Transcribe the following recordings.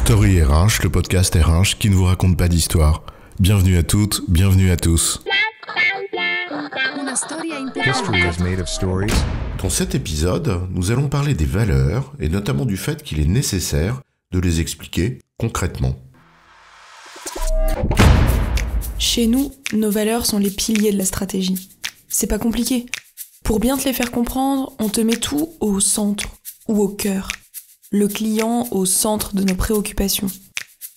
Story RH, le podcast RH qui ne vous raconte pas d'histoire. Bienvenue à toutes, bienvenue à tous. History is made of stories. Dans cet épisode, nous allons parler des valeurs et notamment du fait qu'il est nécessaire de les expliquer concrètement. Chez nous, nos valeurs sont les piliers de la stratégie. C'est pas compliqué. Pour bien te les faire comprendre, on te met tout au centre ou au cœur. Le client au centre de nos préoccupations.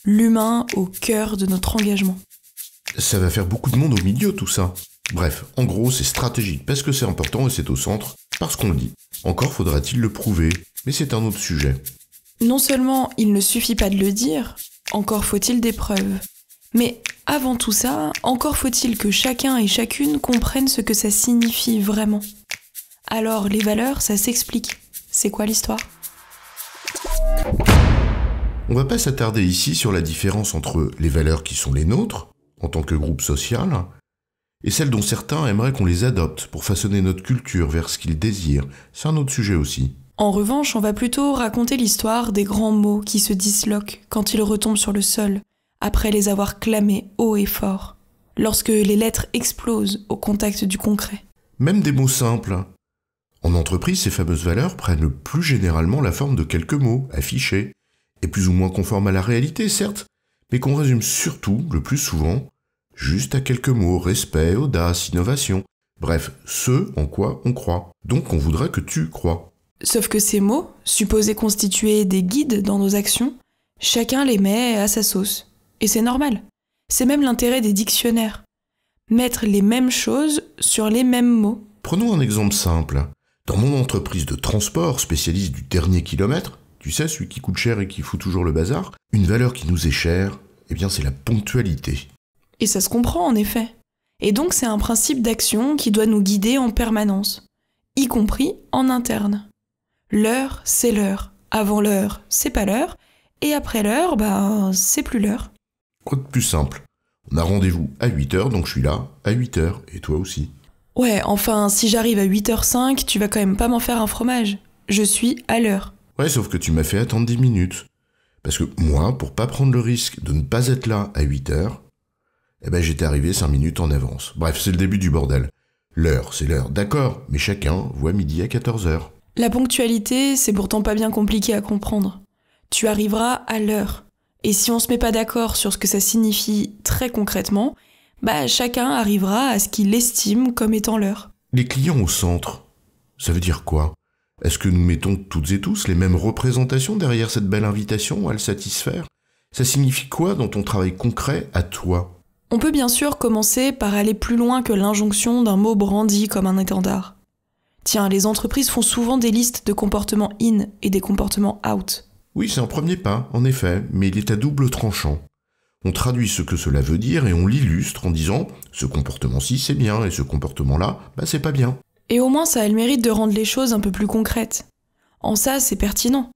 L'humain au cœur de notre engagement. Ça va faire beaucoup de monde au milieu tout ça. Bref, en gros, c'est stratégique parce que c'est important et c'est au centre, parce qu'on le dit. Encore faudra-t-il le prouver, mais c'est un autre sujet. Non seulement il ne suffit pas de le dire, encore faut-il des preuves. Mais avant tout ça, encore faut-il que chacun et chacune comprennent ce que ça signifie vraiment. Alors, les valeurs, ça s'explique. C'est quoi l'histoire ? On va pas s'attarder ici sur la différence entre les valeurs qui sont les nôtres, en tant que groupe social, et celles dont certains aimeraient qu'on les adopte pour façonner notre culture vers ce qu'ils désirent. C'est un autre sujet aussi. En revanche, on va plutôt raconter l'histoire des grands mots qui se disloquent quand ils retombent sur le sol, après les avoir clamés haut et fort, lorsque les lettres explosent au contact du concret. Même des mots simples. En entreprise, ces fameuses valeurs prennent plus généralement la forme de quelques mots affichés, et plus ou moins conformes à la réalité, certes, mais qu'on résume surtout, le plus souvent, juste à quelques mots: respect, audace, innovation. Bref, ce en quoi on croit. Donc on voudrait que tu crois. Sauf que ces mots, supposés constituer des guides dans nos actions, chacun les met à sa sauce. Et c'est normal. C'est même l'intérêt des dictionnaires. Mettre les mêmes choses sur les mêmes mots. Prenons un exemple simple. Dans mon entreprise de transport, spécialiste du dernier kilomètre, tu sais, celui qui coûte cher et qui fout toujours le bazar, une valeur qui nous est chère, eh bien c'est la ponctualité. Et ça se comprend en effet. Et donc c'est un principe d'action qui doit nous guider en permanence, y compris en interne. L'heure, c'est l'heure. Avant l'heure, c'est pas l'heure. Et après l'heure, c'est plus l'heure. Quoi de plus simple ? On a rendez-vous à 8h, donc je suis là à 8h, et toi aussi. Ouais, enfin, si j'arrive à 8h05, tu vas quand même pas m'en faire un fromage. Je suis à l'heure. Ouais, sauf que tu m'as fait attendre 10 minutes. Parce que moi, pour pas prendre le risque de ne pas être là à 8h, j'étais arrivé 5 minutes en avance. Bref, c'est le début du bordel. L'heure, c'est l'heure, d'accord, mais chacun voit midi à 14h. La ponctualité, c'est pourtant pas bien compliqué à comprendre. Tu arriveras à l'heure. Et si on se met pas d'accord sur ce que ça signifie très concrètement, chacun arrivera à ce qu'il estime comme étant l'heure. Les clients au centre, ça veut dire quoi ? Est-ce que nous mettons toutes et tous les mêmes représentations derrière cette belle invitation à le satisfaire ? Ça signifie quoi dans ton travail concret à toi ? On peut bien sûr commencer par aller plus loin que l'injonction d'un mot brandi comme un étendard. Tiens, les entreprises font souvent des listes de comportements in et des comportements out. Oui, c'est un premier pas, en effet, mais il est à double tranchant. On traduit ce que cela veut dire et on l'illustre en disant « ce comportement-ci c'est bien et ce comportement-là, c'est pas bien ». Et au moins ça a le mérite de rendre les choses un peu plus concrètes. En ça, c'est pertinent.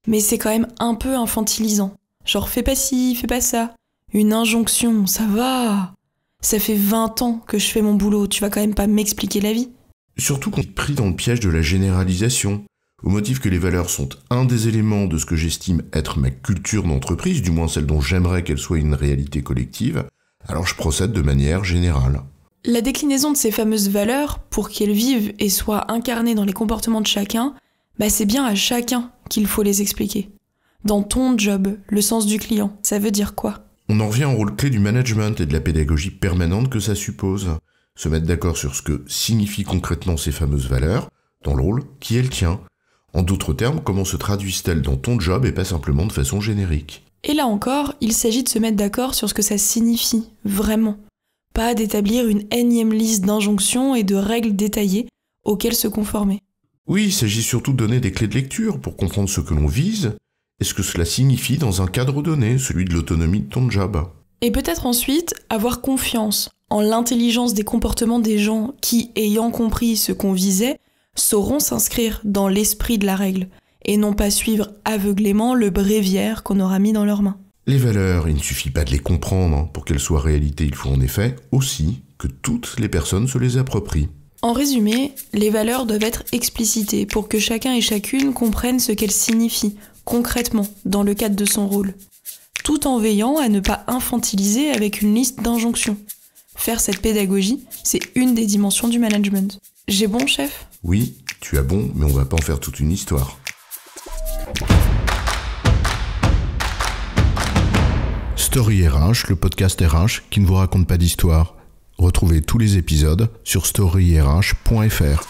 Mais c'est quand même un peu infantilisant. Genre fais pas ci, fais pas ça. Une injonction, ça va. Ça fait 20 ans que je fais mon boulot, tu vas quand même pas m'expliquer la vie. Surtout qu'on est pris dans le piège de la généralisation, au motif que les valeurs sont un des éléments de ce que j'estime être ma culture d'entreprise, du moins celle dont j'aimerais qu'elle soit une réalité collective, alors je procède de manière générale. La déclinaison de ces fameuses valeurs, pour qu'elles vivent et soient incarnées dans les comportements de chacun, c'est bien à chacun qu'il faut les expliquer. Dans ton job, le sens du client, ça veut dire quoi ? On en revient au rôle clé du management et de la pédagogie permanente que ça suppose. Se mettre d'accord sur ce que signifient concrètement ces fameuses valeurs, dans le rôle qui elles tient. En d'autres termes, comment se traduisent-elles dans ton job et pas simplement de façon générique ? Et là encore, il s'agit de se mettre d'accord sur ce que ça signifie, vraiment. Pas d'établir une énième liste d'injonctions et de règles détaillées auxquelles se conformer. Oui, il s'agit surtout de donner des clés de lecture pour comprendre ce que l'on vise et ce que cela signifie dans un cadre donné, celui de l'autonomie de ton job. Et peut-être ensuite avoir confiance en l'intelligence des comportements des gens qui, ayant compris ce qu'on visait, sauront s'inscrire dans l'esprit de la règle et non pas suivre aveuglément le bréviaire qu'on aura mis dans leurs mains. Les valeurs, il ne suffit pas de les comprendre. Pour qu'elles soient réalité, il faut en effet aussi que toutes les personnes se les approprient. En résumé, les valeurs doivent être explicitées pour que chacun et chacune comprennent ce qu'elles signifient concrètement dans le cadre de son rôle. tout en veillant à ne pas infantiliser avec une liste d'injonctions. Faire cette pédagogie, c'est une des dimensions du management. J'ai bon, chef ? Oui, tu as bon, mais on va pas en faire toute une histoire. Story RH, le podcast RH qui ne vous raconte pas d'histoire. Retrouvez tous les épisodes sur storyrh.fr.